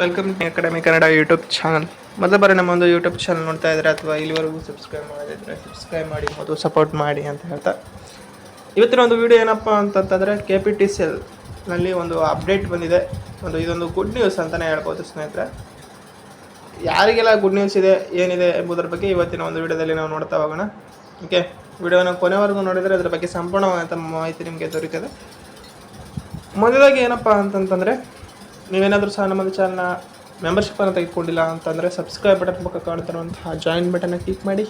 Welcome to academy Kannada YouTube channel. ಮೊದಲ ಬಾರಿ ನಮ್ಮ ಒಂದು ಯೂಟ್ಯೂಬ್ ಚಾನಲ್ ನೋಡ್ತಾ ಇದ್ದಾರೆ ಅಥವಾ ಇಲ್ಲಿವರೆಗೂ ಸಬ್ಸ್ಕ್ರೈಬ್ ಮಾಡದಿದ್ದರೆ ಸಬ್ಸ್ಕ್ರೈಬ್ ಮಾಡಿ ಮತ್ತು ಸಪೋರ್ಟ್ ಮಾಡಿ ಅಂತ ಹೇಳ್ತಾ ಇವತ್ತಿನ ಒಂದು ವಿಡಿಯೋ ಏನಪ್ಪ ಅಂತಂತಂದರೆ KPTCL ನಲ್ಲಿ ಒಂದು ಅಪ್ಡೇಟ್ ಬಂದಿದೆ. ಇದೊಂದು ಗುಡ್ ನ್ಯೂಸ್ ಅಂತಲೇ ಹೇಳ್ಬೋದು ಸ್ನೇಹಿತರೆ. ಯಾರಿಗೆಲ್ಲ ಗುಡ್ ನ್ಯೂಸ್ ಇದೆ ಏನಿದೆ ಎಂಬುದರ ಬಗ್ಗೆ ಇವತ್ತಿನ ಒಂದು ವಿಡಿಯೋದಲ್ಲಿ ನಾವು ನೋಡ್ತಾ ಹೋಗೋಣ. ಓಕೆ, ವಿಡಿಯೋನ ಕೊನೆವರೆಗೂ ನೋಡಿದರೆ ಅದರ ಬಗ್ಗೆ ಸಂಪೂರ್ಣವಾದಂಥ ಮಾಹಿತಿ ನಿಮಗೆ ದೊರೀತದೆ. ಮೊದಲಾಗಿ ಏನಪ್ಪ ಅಂತಂತಂದರೆ, ನೀವೇನಾದರೂ ಸಹ ನಮ್ಮ ಚಾನಲ್ನ ಮೆಂಬರ್ಶಿಪ್ಪನ್ನು ತೆಗೆದುಕೊಂಡಿಲ್ಲ ಅಂತಂದರೆ ಸಬ್ಸ್ಕ್ರೈಬ್ ಬಟನ್ ಪಕ್ಕ ಕಾಣ್ತಿರುವಂತಹ ಜಾಯಿನ್ ಬಟನ್ನ ಕ್ಲಿಕ್ ಮಾಡಿ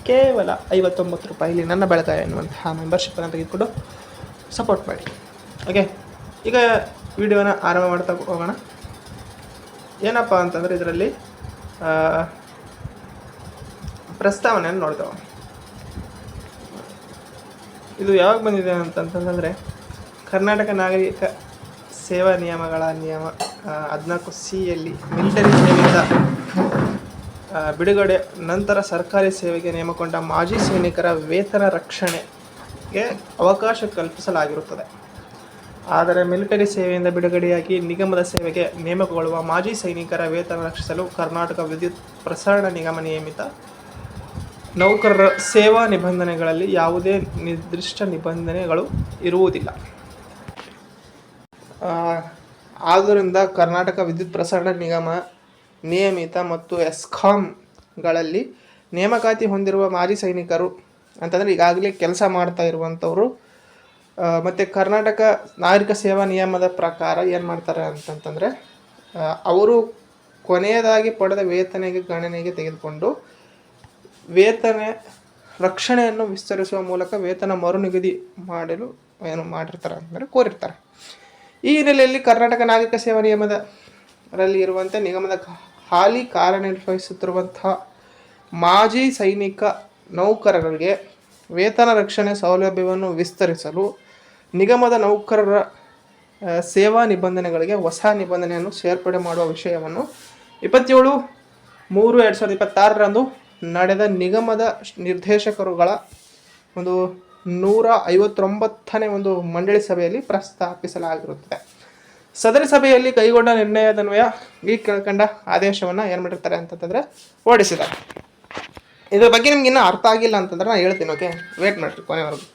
ಕೇವಲ 59 ರೂಪಾಯಿಲಿ ನನ್ನ ಬೆಳಕ ಎನ್ನುವಂತಹ ಮೆಂಬರ್ಶಿಪ್ಪನ್ನು ತೆಗೆದುಕೊಂಡು ಸಪೋರ್ಟ್ ಮಾಡಿ. ಓಕೆ, ಈಗ ವಿಡಿಯೋನ ಆರಂಭ ಮಾಡ್ತಾ ಹೋಗೋಣ. ಏನಪ್ಪ ಅಂತಂದರೆ ಇದರಲ್ಲಿ ಪ್ರಸ್ತಾವನೆಯನ್ನು ನೋಡ್ತೇವೆ. ಇದು ಯಾವಾಗ ಬಂದಿದೆ ಅಂತಂತಂದರೆ, ಕರ್ನಾಟಕ ನಾಗರಿಕ ಸೇವಾ ನಿಯಮಗಳ ನಿಯಮ 14C ಮಿಲಿಟರಿ ಸೇವೆಯಿಂದ ಬಿಡುಗಡೆ ನಂತರ ಸರ್ಕಾರಿ ಸೇವೆಗೆ ನೇಮಕೊಂಡ ಮಾಜಿ ಸೈನಿಕರ ವೇತನ ರಕ್ಷಣೆಗೆ ಅವಕಾಶ ಕಲ್ಪಿಸಲಾಗಿರುತ್ತದೆ. ಆದರೆ ಮಿಲಿಟರಿ ಸೇವೆಯಿಂದ ಬಿಡುಗಡೆಯಾಗಿ ನಿಗಮದ ಸೇವೆಗೆ ನೇಮಕಗೊಳ್ಳುವ ಮಾಜಿ ಸೈನಿಕರ ವೇತನ ರಕ್ಷಿಸಲು ಕರ್ನಾಟಕ ವಿದ್ಯುತ್ ಪ್ರಸರಣ ನಿಗಮ ನಿಯಮಿತ ನೌಕರರ ಸೇವಾ ನಿಬಂಧನೆಗಳಲ್ಲಿ ಯಾವುದೇ ನಿರ್ದಿಷ್ಟ ನಿಬಂಧನೆಗಳು ಇರುವುದಿಲ್ಲ. ಆದ್ದರಿಂದ ಕರ್ನಾಟಕ ವಿದ್ಯುತ್ ಪ್ರಸರಣ ನಿಗಮ ನಿಯಮಿತ ಮತ್ತು ಎಸ್ಕಾಂಗಳಲ್ಲಿ ನೇಮಕಾತಿ ಹೊಂದಿರುವ ಮಾಜಿ ಸೈನಿಕರು ಅಂತಂದರೆ ಈಗಾಗಲೇ ಕೆಲಸ ಮಾಡ್ತಾ ಇರುವಂಥವರು ಮತ್ತು ಕರ್ನಾಟಕ ನಾಗರಿಕ ಸೇವಾ ನಿಯಮದ ಪ್ರಕಾರ ಏನು ಮಾಡ್ತಾರೆ ಅಂತಂತಂದರೆ, ಅವರು ಕೊನೆಯದಾಗಿ ಪಡೆದ ವೇತನೆಗೆ ಗಣನೆಗೆ ತೆಗೆದುಕೊಂಡು ವೇತನ ರಕ್ಷಣೆಯನ್ನು ವಿಸ್ತರಿಸುವ ಮೂಲಕ ವೇತನ ಮರು ನಿಗದಿ ಮಾಡಲು ಏನು ಮಾಡಿರ್ತಾರೆ ಅಂತಂದರೆ ಕೋರಿರ್ತಾರೆ. ಈ ಹಿನ್ನೆಲೆಯಲ್ಲಿ ಕರ್ನಾಟಕ ನಾಗರಿಕ ಸೇವಾ ನಿಯಮದಲ್ಲಿ ಇರುವಂತೆ ನಿಗಮದ ಹಾಲಿ ಕಾರ್ಯನಿರ್ವಹಿಸುತ್ತಿರುವಂತಹ ಮಾಜಿ ಸೈನಿಕ ನೌಕರರಿಗೆ ವೇತನ ರಕ್ಷಣೆ ಸೌಲಭ್ಯವನ್ನು ವಿಸ್ತರಿಸಲು ನಿಗಮದ ನೌಕರರ ಸೇವಾ ನಿಬಂಧನೆಗಳಿಗೆ ಹೊಸ ನಿಬಂಧನೆಯನ್ನು ಸೇರ್ಪಡೆ ಮಾಡುವ ವಿಷಯವನ್ನು 27/3/2026 ನಡೆದ ನಿಗಮದ ನಿರ್ದೇಶಕರುಗಳ 159ನೇ ಒಂದು ಮಂಡಳಿ ಸಭೆಯಲ್ಲಿ ಪ್ರಸ್ತಾಪಿಸಲಾಗಿರುತ್ತದೆ. ಸದರಿ ಸಭೆಯಲ್ಲಿ ಕೈಗೊಂಡ ನಿರ್ಣಯದನ್ವಯ ಈ ಕೆಳಕಂಡ ಆದೇಶವನ್ನು ಏನು ಮಾಡಿರ್ತಾರೆ ಅಂತಂದರೆ ಹೊರಡಿಸಿದ್ದಾರೆ. ಇದ್ರ ಬಗ್ಗೆ ನಿಮ್ಗೆ ಇನ್ನೂ ಅರ್ಥ ಆಗಿಲ್ಲ ಅಂತಂದ್ರೆ ನಾನು ಹೇಳ್ತೀನಿ. ಓಕೆ, ವೇಟ್ ಮಾಡಿರಿ ಕೊನೆವರೆಗೂ.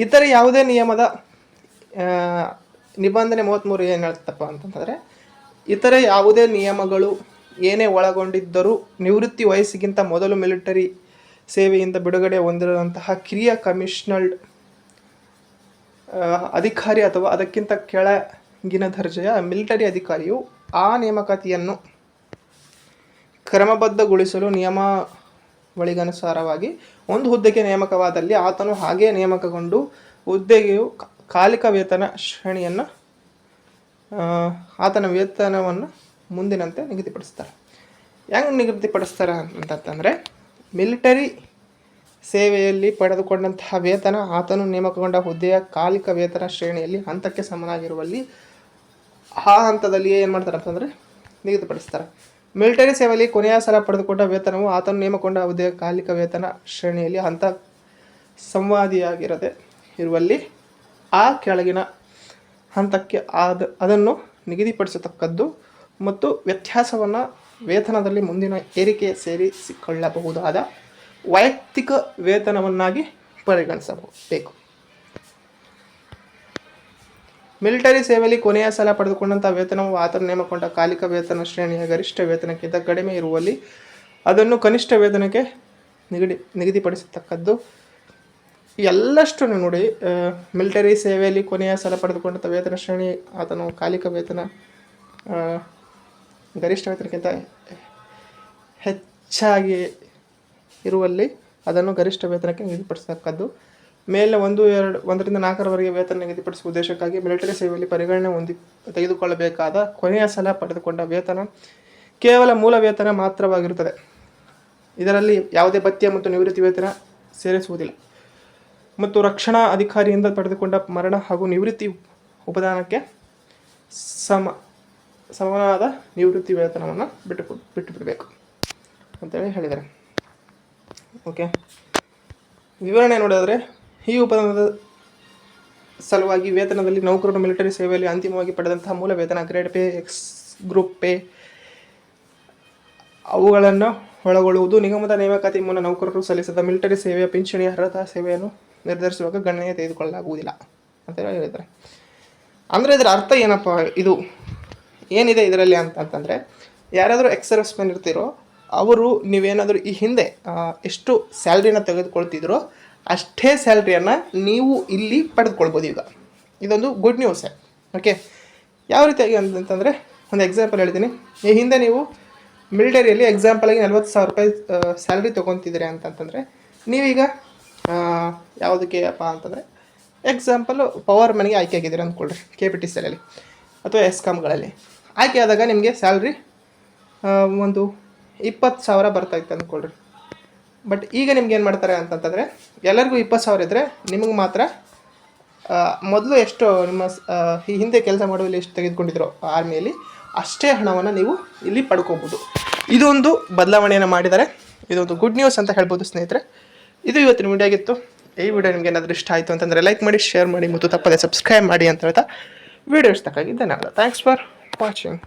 ಇತರೆ ಯಾವುದೇ ನಿಯಮದ ನಿಬಂಧನೆ 33 ಏನು ಹೇಳ್ತಪ್ಪ ಅಂತಂದರೆ, ಇತರೆ ಯಾವುದೇ ನಿಯಮಗಳು ಏನೇ ಒಳಗೊಂಡಿದ್ದರೂ ನಿವೃತ್ತಿ ವಯಸ್ಸಿಗಿಂತ ಮೊದಲು ಮಿಲಿಟರಿ ಸೇವೆಯಿಂದ ಬಿಡುಗಡೆ ಹೊಂದಿರುವಂತಹ ಕಿರಿಯ ಕಮಿಷನರ್ಡ್ ಅಧಿಕಾರಿ ಅಥವಾ ಅದಕ್ಕಿಂತ ಕೆಳಗಿನ ದರ್ಜೆಯ ಮಿಲಿಟರಿ ಅಧಿಕಾರಿಯು ಆ ನೇಮಕಾತಿಯನ್ನು ಕ್ರಮಬದ್ಧಗೊಳಿಸಲು ನಿಯಮಾವಳಿಗನುಸಾರವಾಗಿ ಒಂದು ಹುದ್ದೆಗೆ ನೇಮಕವಾದಲ್ಲಿ ಆತನು ಹಾಗೇ ನೇಮಕಗೊಂಡು ಹುದ್ದೆಗೆಯು ಕಾಲಿಕ ವೇತನ ಶ್ರೇಣಿಯನ್ನು ಆತನ ವೇತನವನ್ನು ಮುಂದಿನಂತೆ ನಿಗದಿಪಡಿಸ್ತಾರೆ. ಹೆಂಗೆ ನಿಗದಿಪಡಿಸ್ತಾರೆ ಅಂತಂತಂದರೆ, ಮಿಲಿಟರಿ ಸೇವೆಯಲ್ಲಿ ಪಡೆದುಕೊಂಡಂತಹ ವೇತನ ಆತನು ನೇಮಕಗೊಂಡ ಹುದ್ದೆಯ ಕಾಲಿಕ ವೇತನ ಶ್ರೇಣಿಯಲ್ಲಿ ಹಂತಕ್ಕೆ ಸಮನಾಗಿರುವಲ್ಲಿ ಆ ಹಂತದಲ್ಲಿಯೇ ಏನು ಮಾಡ್ತಾರೆ ಅಂತಂದರೆ ನಿಗದಿಪಡಿಸ್ತಾರೆ. ಮಿಲಿಟರಿ ಸೇವೆಯಲ್ಲಿ ಕೊನೆಯ ಸಲ ಪಡೆದುಕೊಂಡ ವೇತನವು ಆತನು ನೇಮಕೊಂಡ ಹುದ್ದೆಯ ಕಾಲಿಕ ವೇತನ ಶ್ರೇಣಿಯಲ್ಲಿ ಹಂತ ಸಂವಾದಿಯಾಗಿರದೆ ಇರುವಲ್ಲಿ ಆ ಕೆಳಗಿನ ಹಂತಕ್ಕೆ ಅದನ್ನು ನಿಗದಿಪಡಿಸತಕ್ಕದ್ದು ಮತ್ತು ವ್ಯತ್ಯಾಸವನ್ನು ವೇತನದಲ್ಲಿ ಮುಂದಿನ ಏರಿಕೆ ಸೇರಿಸಿಕೊಳ್ಳಬಹುದಾದ ವೈಯಕ್ತಿಕ ವೇತನವನ್ನಾಗಿ ಪರಿಗಣಿಸಬೇಕು. ಮಿಲಿಟರಿ ಸೇವೆಯಲ್ಲಿ ಕೊನೆಯ ಸಲ ಪಡೆದುಕೊಂಡಂಥ ವೇತನವು ಆತನು ನೇಮಕೊಂಡ ಕಾಲಿಕ ವೇತನ ಶ್ರೇಣಿಯ ಗರಿಷ್ಠ ವೇತನಕ್ಕಿಂತ ಕಡಿಮೆ ಇರುವಲ್ಲಿ ಅದನ್ನು ಕನಿಷ್ಠ ವೇತನಕ್ಕೆ ನಿಗದಿಪಡಿಸತಕ್ಕದ್ದು. ಎಲ್ಲಷ್ಟು ನೋಡಿ, ಮಿಲಿಟರಿ ಸೇವೆಯಲ್ಲಿ ಕೊನೆಯ ಸಲ ಪಡೆದುಕೊಂಡಂಥ ವೇತನ ಶ್ರೇಣಿ ಆತನು ಕಾಲಿಕ ವೇತನ ಗರಿಷ್ಠ ವೇತನಕ್ಕಿಂತ ಹೆಚ್ಚಾಗಿ ಇರುವಲ್ಲಿ ಅದನ್ನು ಗರಿಷ್ಠ ವೇತನಕ್ಕೆ ನಿಗದಿಪಡಿಸತಕ್ಕದ್ದು. ಮೇಲೆ 1ರಿಂದ 4ರವರೆಗೆ ವೇತನ ನಿಗದಿಪಡಿಸುವ ಉದ್ದೇಶಕ್ಕಾಗಿ ಮಿಲಿಟರಿ ಸೇವೆಯಲ್ಲಿ ಪರಿಗಣನೆ ತೆಗೆದುಕೊಳ್ಳಬೇಕಾದ ಕೊನೆಯ ಸಲ ಪಡೆದುಕೊಂಡ ವೇತನ ಕೇವಲ ಮೂಲ ವೇತನ ಮಾತ್ರವಾಗಿರುತ್ತದೆ. ಇದರಲ್ಲಿ ಯಾವುದೇ ಭತ್ಯೆ ಮತ್ತು ನಿವೃತ್ತಿ ವೇತನ ಸೇರಿಸುವುದಿಲ್ಲ ಮತ್ತು ರಕ್ಷಣಾ ಅಧಿಕಾರಿಯಿಂದ ಪಡೆದುಕೊಂಡ ಮರಣ ಹಾಗೂ ನಿವೃತ್ತಿ ಉಪದಾನಕ್ಕೆ ಸಮನಾದ ನಿವೃತ್ತಿ ವೇತನವನ್ನು ಬಿಟ್ಟು ಬಿಡಬೇಕು ಅಂತೇಳಿ ಹೇಳಿದ್ದಾರೆ. ಓಕೆ, ವಿವರಣೆ ನೋಡಿದರೆ ಈ ಉಪದಾನದ ಸಲುವಾಗಿ ವೇತನದಲ್ಲಿ ನೌಕರರು ಮಿಲಿಟರಿ ಸೇವೆಯಲ್ಲಿ ಅಂತಿಮವಾಗಿ ಪಡೆದಂತಹ ಮೂಲ ವೇತನ, grade pay, X group pay ಅವುಗಳನ್ನು ಒಳಗೊಳ್ಳುವುದು. ನಿಗಮದ ನೇಮಕಾತಿ ಮುನ್ನ ನೌಕರರು ಸಲ್ಲಿಸಿದ ಮಿಲಿಟರಿ ಸೇವೆಯ ಪಿಂಚಣಿ ಅರ್ಹತಾ ಸೇವೆಯನ್ನು ನಿರ್ಧರಿಸುವಾಗ ಗಣನೆಗೆ ತೆಗೆದುಕೊಳ್ಳಲಾಗುವುದಿಲ್ಲ ಅಂತ ಹೇಳಿದ್ದಾರೆ. ಅಂದರೆ ಇದರ ಅರ್ಥ ಏನಪ್ಪ, ಇದು ಏನಿದೆ ಇದರಲ್ಲಿ ಅಂತಂದರೆ, ಯಾರಾದರೂ ಎಕ್ಸ್ ಸರ್ವಿಸ್ ಮೆನ್ ಇರ್ತೀರೋ ಅವರು ನೀವೇನಾದರೂ ಈ ಹಿಂದೆ ಎಷ್ಟು ಸ್ಯಾಲ್ರಿನ ತೆಗೆದುಕೊಳ್ತಿದ್ರೋ ಅಷ್ಟೇ ಸ್ಯಾಲ್ರಿಯನ್ನು ನೀವು ಇಲ್ಲಿ ಪಡೆದುಕೊಳ್ಬೋದು. ಈಗ ಇದೊಂದು ಗುಡ್ ನ್ಯೂಸೇ. ಓಕೆ, ಯಾವ ರೀತಿಯಾಗಿ ಅಂತಂದರೆ ಒಂದು ಎಕ್ಸಾಂಪಲ್ ಹೇಳ್ತೀನಿ. ಈ ಹಿಂದೆ ನೀವು ಮಿಲಿಟರಿಯಲ್ಲಿ ಎಕ್ಸಾಂಪಲಾಗಿ 40,000 ರೂಪಾಯಿ ಸ್ಯಾಲ್ರಿ ತೊಗೊತಿದ್ದೀರಿ ಅಂತಂತಂದರೆ ನೀವೀಗ ಯಾವುದಕ್ಕೆ ಅಪ್ಪ ಅಂತಂದರೆ ಎಕ್ಸಾಂಪಲು ಪವರ್ ಮನೆಗೆ ಆಯ್ಕೆ ಆಗಿದ್ದೀರಿ ಅಂದ್ಕೊಳ್ರಿ, KPTCLಲ್ಲಿ ಅಥವಾ ಎಸ್ಕಾಮ್ಗಳಲ್ಲಿ ಆಯ್ಕೆ ಆದಾಗ ನಿಮಗೆ ಸ್ಯಾಲ್ರಿ ಒಂದು 20,000 ಬರ್ತಾಯಿತ್ತು ಅಂದ್ಕೊಳ್ರಿ. ಬಟ್ ಈಗ ನಿಮ್ಗೆ ಏನು ಮಾಡ್ತಾರೆ ಅಂತಂತಂದರೆ ಎಲ್ಲರಿಗೂ 20,000 ಇದ್ದರೆ ನಿಮಗೆ ಮಾತ್ರ ಮೊದಲು ಎಷ್ಟು ನಿಮ್ಮ ಈ ಹಿಂದೆ ಕೆಲಸ ಮಾಡುವಲ್ಲಿ ಎಷ್ಟು ತೆಗೆದುಕೊಂಡಿದ್ರು ಆರ್ಮಿಯಲ್ಲಿ ಅಷ್ಟೇ ಹಣವನ್ನು ನೀವು ಇಲ್ಲಿ ಪಡ್ಕೋಬೋದು. ಇದೊಂದು ಬದಲಾವಣೆಯನ್ನು ಮಾಡಿದ್ದಾರೆ. ಇದೊಂದು ಗುಡ್ ನ್ಯೂಸ್ ಅಂತ ಹೇಳ್ಬೋದು ಸ್ನೇಹಿತರೆ. ಇದು ಇವತ್ತಿನ ವಿಡಿಯೋ ಆಗಿತ್ತು. ಈ ವಿಡಿಯೋ ನಿಮಗೆ ಏನಾದರೂ ಇಷ್ಟ ಆಯಿತು ಅಂತಂದರೆ ಲೈಕ್ ಮಾಡಿ, ಶೇರ್ ಮಾಡಿ ಮತ್ತು ತಪ್ಪದೆ ಸಬ್ಸ್ಕ್ರೈಬ್ ಮಾಡಿ ಅಂತ ಹೇಳ್ತಾ ವಿಡಿಯೋ ಇಷ್ಟಕ್ಕಾಗಿ ಧನ್ಯವಾದ. Thanks for watching.